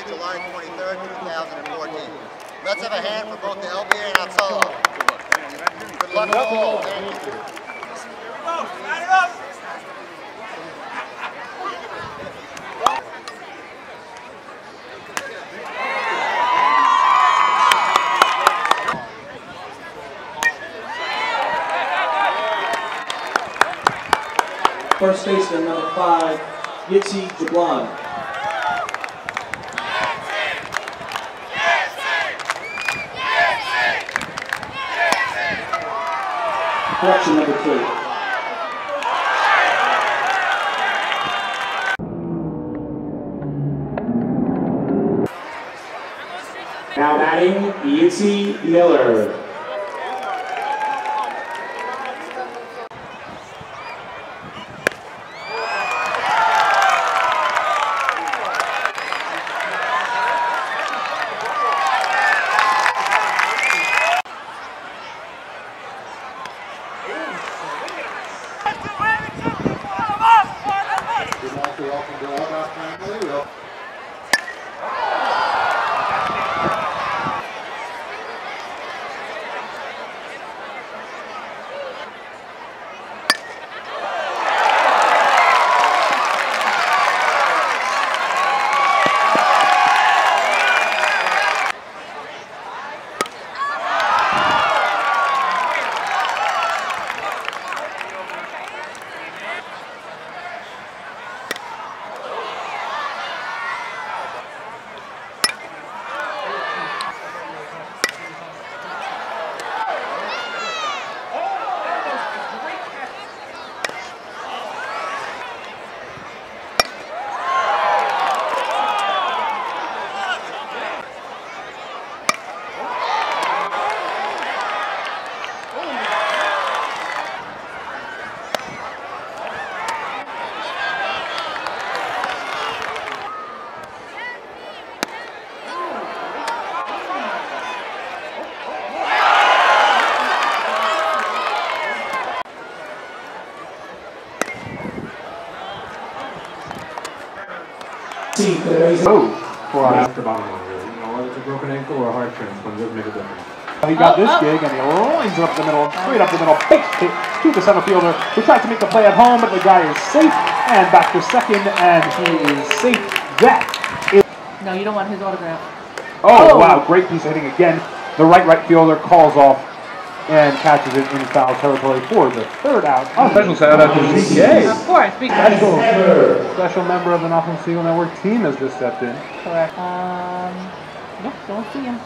Saturday, July 23rd, 2014. Let's have a hand for both the LBA and Hatzolah. Good luck to all. Thank you. Line it up! First baseman, number 5, Yitzi Jablon. Correction, number 3. Now batting, Yitzi Miller. For an after bottom one, really. You know, whether it's a broken ankle or a heart transplant, it doesn't make a difference. He got this gig and he lines it up the middle, straight up the middle, pitch to the center fielder, who tried to make the play at home, but the guy is safe, and back to second, and he is safe. That is... No, you don't want his autograph. Oh, wow, great piece of hitting again. The right fielder calls off and catches it in foul territory for the third out. Special shout out to ZK. Of course, Special member of the National Seagull Network team has just stepped in. Correct. Nope, don't see him.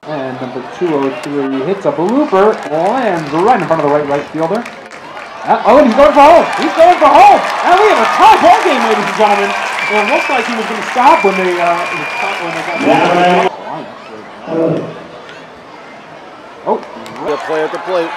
And number 203 hits a blooper, lands right in front of the right fielder. Oh, and he's going for home. He's going for home. And we have a tie ball game, ladies and gentlemen. It looks like he was going to stop when they got Good play at the plate.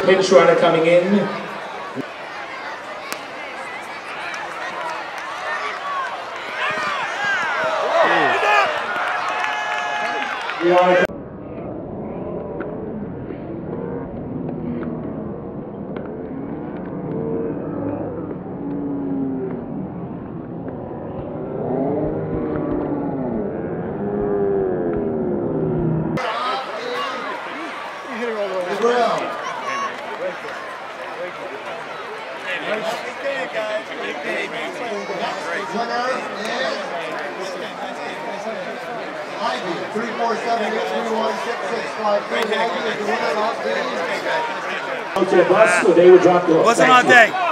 Pinch runner coming in. Winner is 347-831-6653. To the bus, so they would drop you off. Wasn't our day.